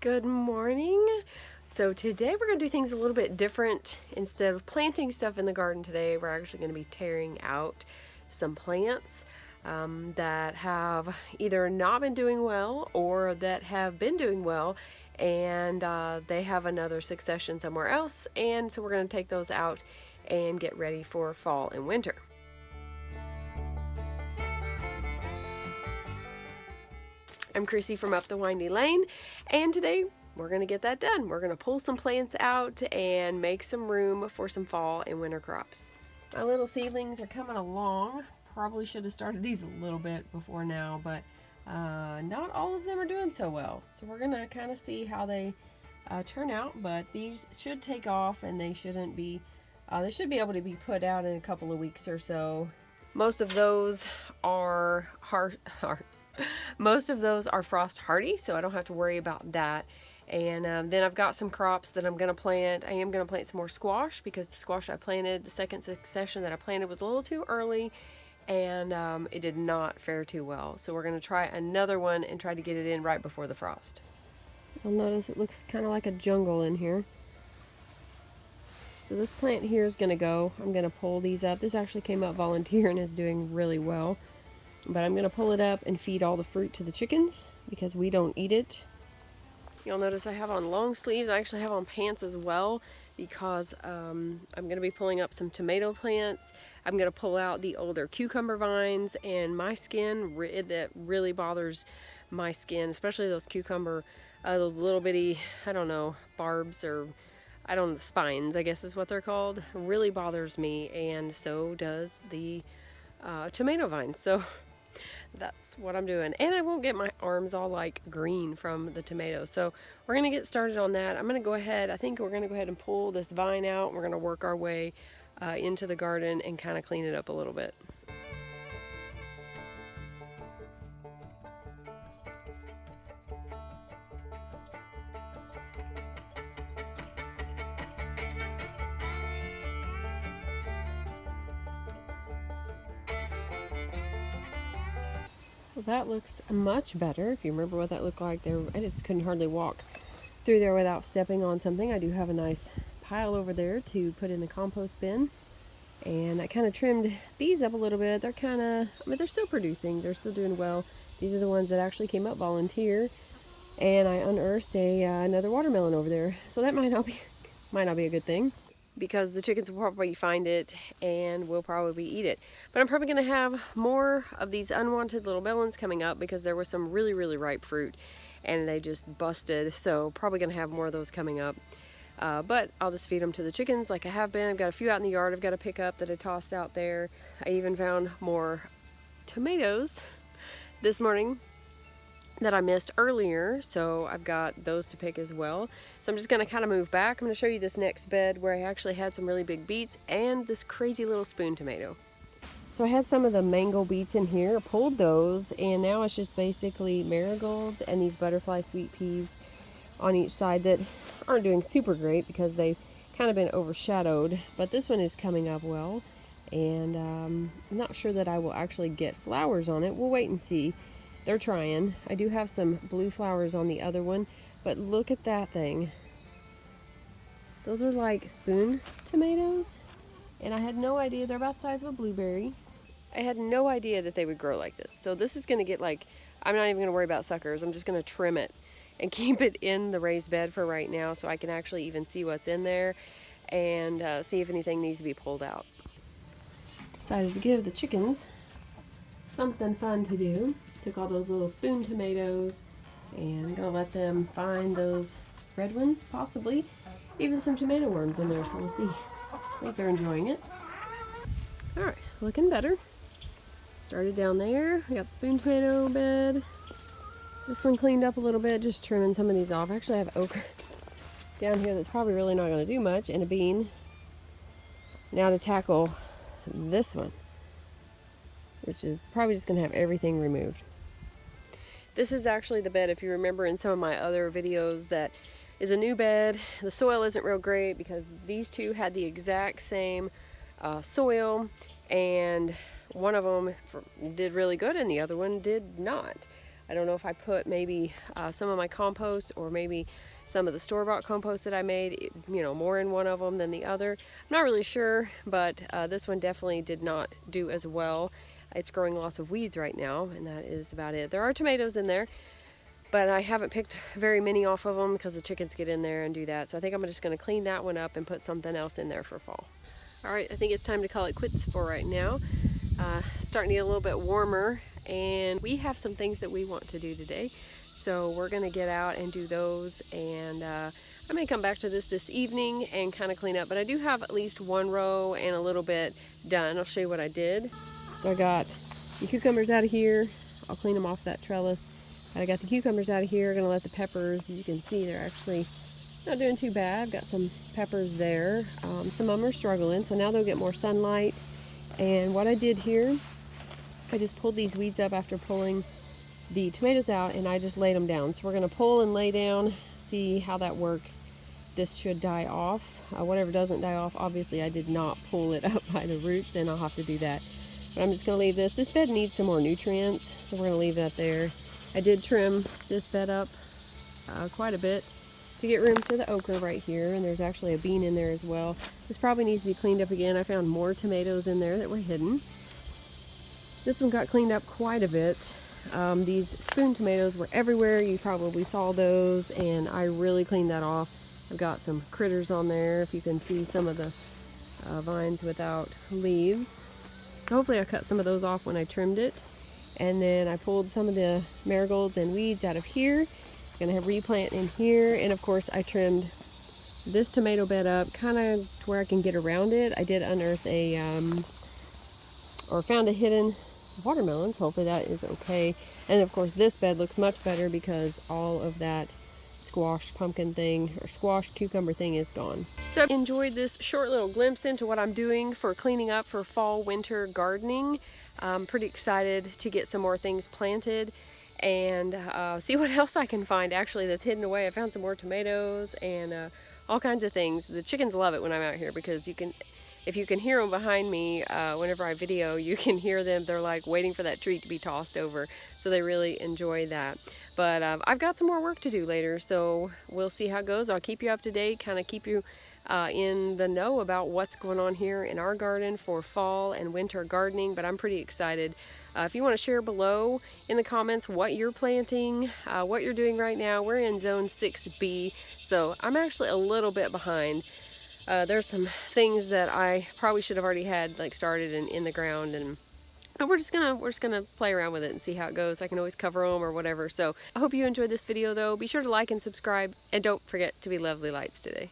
Good morning. So today we're going to do things a little bit different. Instead of planting stuff in the garden today, we're actually going to be tearing out some plants that have either not been doing well or that have been doing well, and they have another succession somewhere else, and so we're going to take those out and get ready for fall and winter. I'm Chrissy from Up the Windy Lane, and today we're going to get that done. We're going to pull some plants out and make some room for some fall and winter crops. My little seedlings are coming along. Probably should have started these a little bit before now, but not all of them are doing so well. So we're going to kind of see how they turn out, but these should take off, and they shouldn't be, they should be able to be put out in a couple of weeks or so. Most of those are frost hardy, so I don't have to worry about that. And then I've got some crops that I'm going to plant. I am going to plant some more squash because the squash I planted, the second succession that I planted, was a little too early, and it did not fare too well. So we're going to try another one and try to get it in right before the frost. You'll notice it looks kind of like a jungle in here. So this plant here is going to go. I'm going to pull these up. This actually came up volunteer and is doing really well. But I'm going to pull it up and feed all the fruit to the chickens because we don't eat it. You'll notice I have on long sleeves. I actually have on pants as well because I'm going to be pulling up some tomato plants. I'm going to pull out the older cucumber vines, and my skin, that really bothers my skin, especially those cucumber, those little bitty, I don't know, barbs, or I don't know, spines, I guess is what they're called, really bothers me, and so does the tomato vines. So that's what I'm doing, and I won't get my arms all like green from the tomatoes. So we're going to get started on that. I'm going to go ahead, I think we're going to go ahead and pull this vine out. We're going to work our way into the garden and kind of clean it up a little bit. Well, that looks much better. If you remember what that looked like there, I just couldn't hardly walk through there without stepping on something. I do have a nice pile over there to put in the compost bin, and I kind of trimmed these up a little bit. They're kind of, I mean, they're still producing, they're still doing well. These are the ones that actually came up volunteer, and I unearthed another watermelon over there, so that might not be a good thing, because the chickens will probably find it and will probably eat it. But I'm probably going to have more of these unwanted little melons coming up because there was some really, really ripe fruit and they just busted. So probably going to have more of those coming up. But I'll just feed them to the chickens like I have been. I've got a few out in the yard I've got to pick up that I tossed out there. I even found more tomatoes this morning that I missed earlier, so I've got those to pick as well. So I'm just going to kind of move back. I'm going to show you this next bed where I actually had some really big beets and this crazy little spoon tomato. So I had some of the mango beets in here, pulled those, and now it's just basically marigolds and these butterfly sweet peas on each side that aren't doing super great because they've kind of been overshadowed, but this one is coming up well, and I'm not sure that I will actually get flowers on it. We'll wait and see. They're trying. I do have some blue flowers on the other one, but look at that thing. Those are like spoon tomatoes, and I had no idea. They're about the size of a blueberry. I had no idea that they would grow like this. So this is going to get like, I'm not even going to worry about suckers. I'm just going to trim it and keep it in the raised bed for right now so I can actually even see what's in there and see if anything needs to be pulled out. Decided to give the chickens something fun to do. Took all those little spoon tomatoes and I'm going to let them find those red ones, possibly even some tomato worms in there, so we'll see. I think they're enjoying it. Alright, looking better. Started down there. I got the spoon tomato bed. This one cleaned up a little bit, just trimming some of these off. Actually, I have okra down here that's probably really not going to do much, and a bean. Now to tackle this one, which is probably just going to have everything removed. This is actually the bed, if you remember in some of my other videos, that is a new bed. The soil isn't real great because these two had the exact same soil, and one of them did really good and the other one did not. I don't know if I put maybe some of my compost or maybe some of the store-bought compost that I made, you know, more in one of them than the other. I'm not really sure, but this one definitely did not do as well. It's growing lots of weeds right now, and that is about it. There are tomatoes in there, but I haven't picked very many off of them because the chickens get in there and do that. So I think I'm just going to clean that one up and put something else in there for fall. All right, I think it's time to call it quits for right now. Starting to get a little bit warmer, and we have some things that we want to do today. So we're going to get out and do those, and I may come back to this evening and kind of clean up, but I do have at least one row and a little bit done. I'll show you what I did. So I got the cucumbers out of here. I'll clean them off that trellis. I got the cucumbers out of here. Gonna let the peppers, you can see they're actually not doing too bad. Got some peppers there. Some of them are struggling, so now they'll get more sunlight. And what I did here, I just pulled these weeds up after pulling the tomatoes out, and I just laid them down. So we're gonna pull and lay down, see how that works. This should die off. Whatever doesn't die off, obviously I did not pull it up by the roots, and I'll have to do that. But I'm just gonna leave this. This bed needs some more nutrients, so we're gonna leave that there. I did trim this bed up quite a bit to get room for the okra right here, and there's actually a bean in there as well. This probably needs to be cleaned up again. I found more tomatoes in there that were hidden. This one got cleaned up quite a bit. These spoon tomatoes were everywhere. You probably saw those, and I really cleaned that off. I've got some critters on there, if you can see some of the vines without leaves. So hopefully I cut some of those off when I trimmed it. And then I pulled some of the marigolds and weeds out of here. Gonna have replant in here, and of course I trimmed this tomato bed up kind of to where I can get around it. I did unearth found a hidden watermelon, so hopefully that is okay. And of course this bed looks much better because all of that squash pumpkin thing or squash cucumber thing is gone. So I enjoyed this short little glimpse into what I'm doing for cleaning up for fall winter gardening. I'm pretty excited to get some more things planted and see what else I can find actually that's hidden away. I found some more tomatoes and all kinds of things. The chickens love it when I'm out here because if you can hear them behind me whenever I video, you can hear them. They're like waiting for that treat to be tossed over, so they really enjoy that. But I've got some more work to do later, so we'll see how it goes. I'll keep you up to date, kind of keep you in the know about what's going on here in our garden for fall and winter gardening, but I'm pretty excited. If you want to share below in the comments what you're planting, what you're doing right now. We're in zone 6B, so I'm actually a little bit behind. There's some things that I probably should have already had like started in the ground, and we're just gonna play around with it and see how it goes. I can always cover them or whatever. So I hope you enjoyed this video though. Be sure to like and subscribe, and don't forget to be lovely lights today.